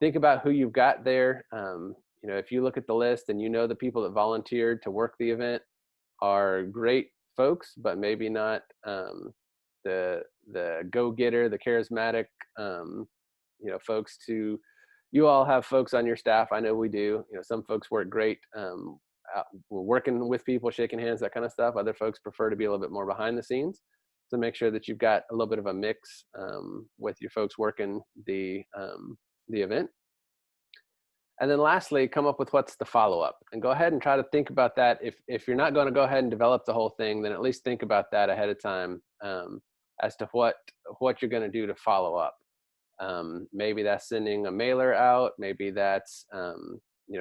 Think about who you've got there. If you look at the list and the people that volunteered to work the event are great folks, but maybe not the go-getter, the charismatic folks. You all have folks on your staff. I know we do. Some folks work great. We're working with people, shaking hands, that kind of stuff. Other folks prefer to be a little bit more behind the scenes. So make sure that you've got a little bit of a mix with your folks working the event. And then lastly, come up with what's the follow-up, and go ahead and try to think about that. If you're not going to go ahead and develop the whole thing, then at least think about that ahead of time as to what you're going to do to follow up. Maybe that's sending a mailer out. Maybe that's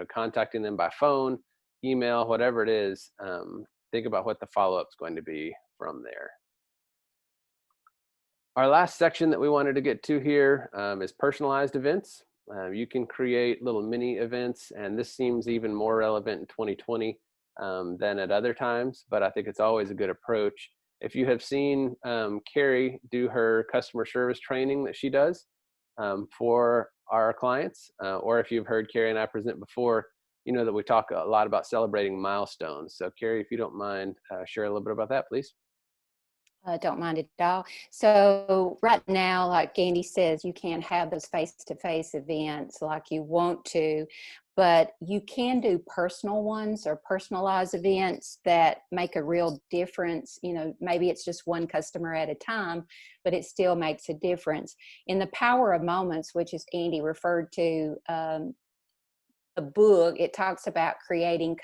contacting them by phone, email, whatever it is. Think about what the follow-up is going to be from there. Our last section that we wanted to get to here is personalized events. You can create little mini events, and this seems even more relevant in 2020 than at other times, but I think it's always a good approach. If you have seen Carrie do her customer service training that she does for our clients, or if you've heard Carrie and I present before, that we talk a lot about celebrating milestones. So Carrie, if you don't mind, share a little bit about that, please. Don't mind it at all. So right now, like Andy says, you can't have those face-to-face events like you want to, but you can do personal ones or personalized events that make a real difference. Maybe it's just one customer at a time, but it still makes a difference. In the Power of Moments, which is Andy referred to, the book, it talks about creating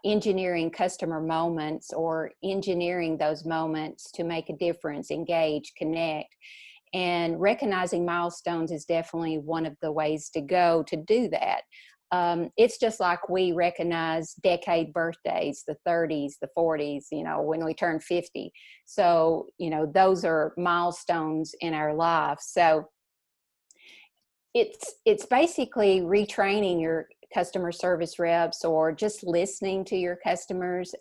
engineering customer moments, or engineering those moments to make a difference, engage, connect. And recognizing milestones is definitely one of the ways to go to do that. It's just like we recognize decade birthdays, the 30s, the 40s, when we turn 50. So, those are milestones in our life. So it's basically retraining your customer service reps, or just listening to your customers,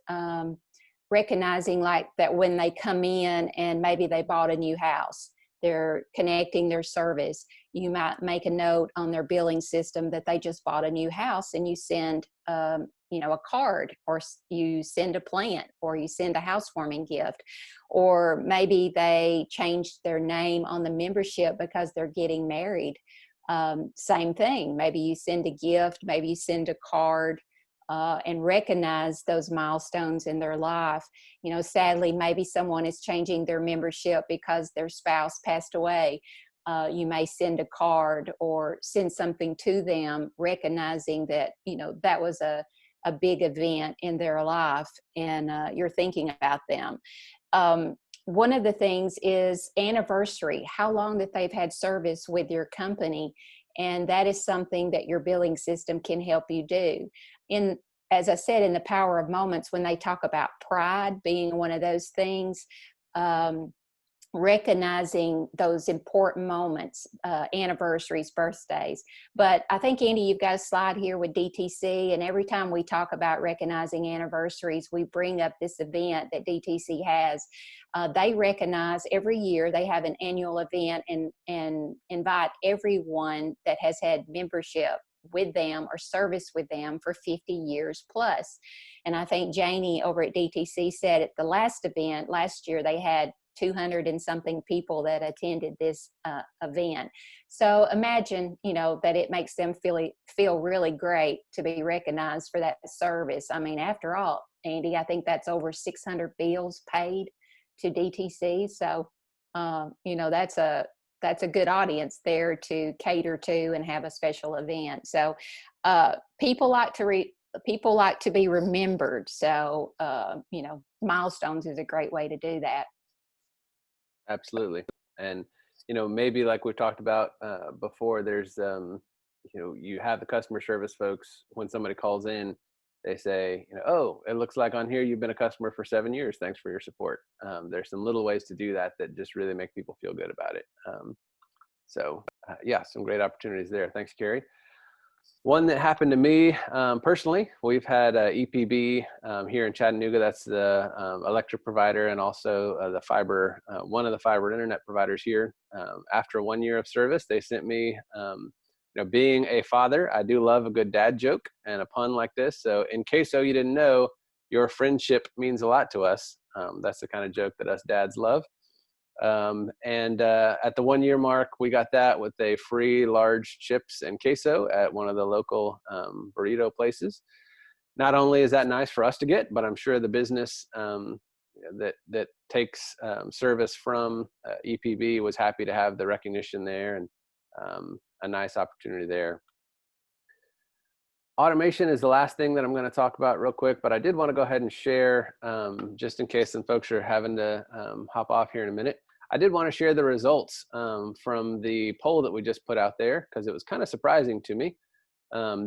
recognizing like that when they come in and maybe they bought a new house, they're connecting their service. You might make a note on their billing system that they just bought a new house, and you send a card, or you send a plant, or you send a housewarming gift. Or maybe they changed their name on the membership because they're getting married. Same thing. Maybe you send a gift, maybe you send a card, and recognize those milestones in their life. Sadly, maybe someone is changing their membership because their spouse passed away. You may send a card or send something to them, recognizing that, that was a big event in their life, and you're thinking about them. one of the things is anniversary, how long that they've had service with your company. And that is something that your billing system can help you do. As I said, in the Power of Moments, when they talk about pride being one of those things, recognizing those important moments, anniversaries, birthdays. But I think, Andy, you've got a slide here with DTC, and every time we talk about recognizing anniversaries, we bring up this event that DTC has. They recognize every year, they have an annual event and invite everyone that has had membership with them or service with them for 50 years plus. And I think Janie over at DTC said at the last event last year, they had 200 and something people that attended this event. So imagine, that it makes them feel really great to be recognized for that service. I mean, after all, Andy, I think that's over 600 bills paid to DTC. So, that's a good audience there to cater to and have a special event. So people like to be remembered. So, milestones is a great way to do that. Absolutely. And, maybe like we talked about before, there's, you have the customer service folks, when somebody calls in, they say, oh, it looks like on here you've been a customer for 7 years. Thanks for your support. There's some little ways to do that just really make people feel good about it. Yeah, some great opportunities there. Thanks, Carrie. One that happened to me personally, we've had EPB here in Chattanooga. That's the electric provider, and also the fiber, one of the fiber internet providers here. After 1 year of service, they sent me, being a father, I do love a good dad joke and a pun like this. So in case you didn't know, your friendship means a lot to us. That's the kind of joke that us dads love. At the 1 year mark, we got that with a free large chips and queso at one of the local burrito places. Not only is that nice for us to get, but I'm sure the business that takes service from EPB was happy to have the recognition there, and a nice opportunity there. Automation is the last thing that I'm going to talk about real quick, but I did want to go ahead and share, just in case some folks are having to hop off here in a minute. I did want to share the results from the poll that we just put out there, because it was kind of surprising to me.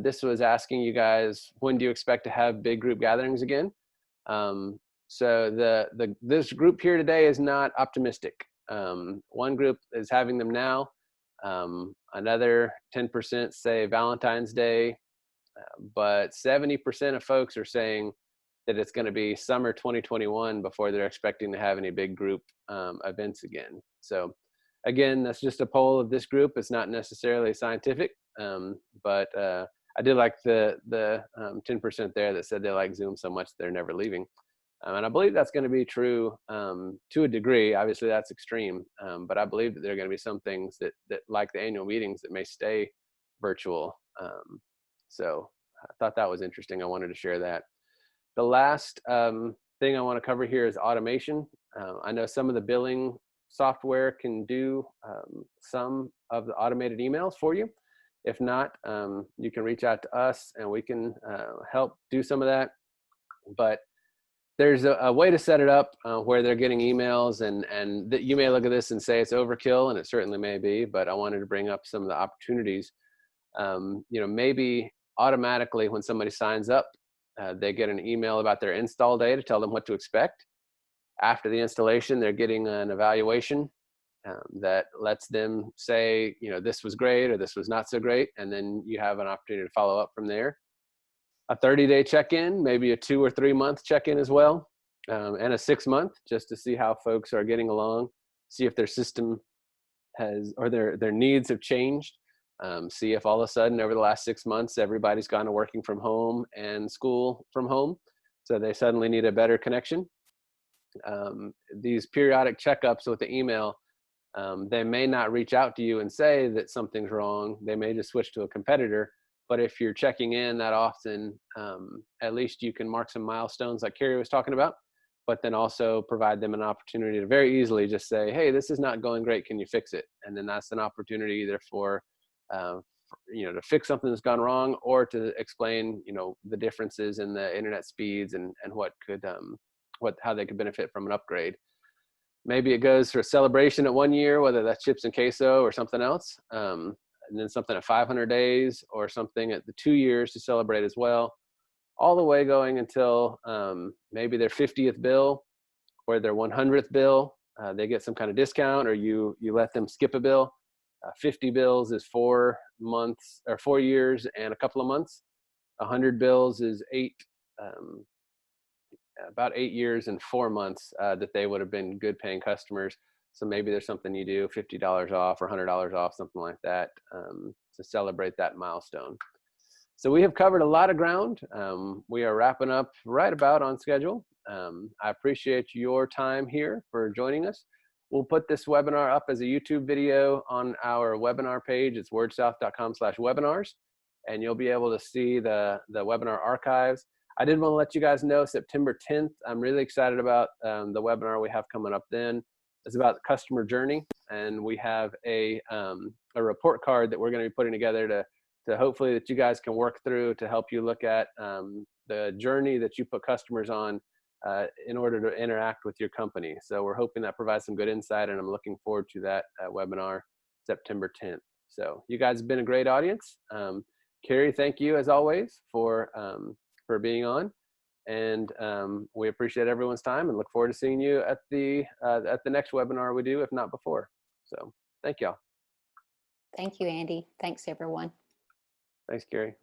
This was asking you guys, when do you expect to have big group gatherings again? So this group here today is not optimistic. One group is having them now. Another 10% say Valentine's Day. But 70% of folks are saying that it's going to be summer 2021 before they're expecting to have any big group events again. So again, that's just a poll of this group. It's not necessarily scientific, but I did like the 10% there that said they like Zoom so much they're never leaving. And I believe that's going to be true to a degree. Obviously, that's extreme, but I believe that there are going to be some things that like the annual meetings, that may stay virtual. So I thought that was interesting. I wanted to share that. The last thing I want to cover here is automation. I know some of the billing software can do some of the automated emails for you. If not, you can reach out to us and we can help do some of that. But there's a way to set it up where they're getting emails, and that you may look at this and say it's overkill, and it certainly may be, but I wanted to bring up some of the opportunities. Maybe automatically when somebody signs up, they get an email about their install day to tell them what to expect. After the installation, they're getting an evaluation that lets them say, this was great or this was not so great. And then you have an opportunity to follow up from there. A 30-day check-in, maybe a 2 or 3 month check-in as well, and a 6 month, just to see how folks are getting along, see if their system has, or their needs have changed. See if all of a sudden over the last 6 months, everybody's gone to working from home and school from home. So they suddenly need a better connection. These periodic checkups with the email, they may not reach out to you and say that something's wrong. They may just switch to a competitor. But if you're checking in that often, at least you can mark some milestones like Carrie was talking about, but then also provide them an opportunity to very easily just say, hey, this is not going great. Can you fix it? And then that's an opportunity either for to fix something that's gone wrong, or to explain, the differences in the internet speeds and what could, how they could benefit from an upgrade. maybe it goes for a celebration at 1 year, whether that's chips and queso or something else. And then something at 500 days or something at the 2 years to celebrate as well, all the way going until maybe their 50th bill or their 100th bill. They get some kind of discount, or you let them skip a bill. 50 bills is 4 months or 4 years and a couple of months. 100 bills is about 8 years and 4 months that they would have been good paying customers. So maybe there's something you do, $50 off or $100 off, something like that, to celebrate that milestone. So we have covered a lot of ground. We are wrapping up right about on schedule. I appreciate your time here for joining us. We'll put this webinar up as a YouTube video on our webinar page. It's wordsouth.com/webinars, and you'll be able to see the webinar archives. I did want to let you guys know September 10th, I'm really excited about the webinar we have coming up then. It's about the customer journey, and we have a report card that we're going to be putting together to hopefully that you guys can work through to help you look at the journey that you put customers on in order to interact with your company. So we're hoping that provides some good insight, and I'm looking forward to that webinar September 10th. So you guys have been a great audience. Carrie, thank you as always for being on, and we appreciate everyone's time and look forward to seeing you at the next webinar we do, if not before. So thank y'all. Thank you, Andy. Thanks, everyone. Thanks, Carrie.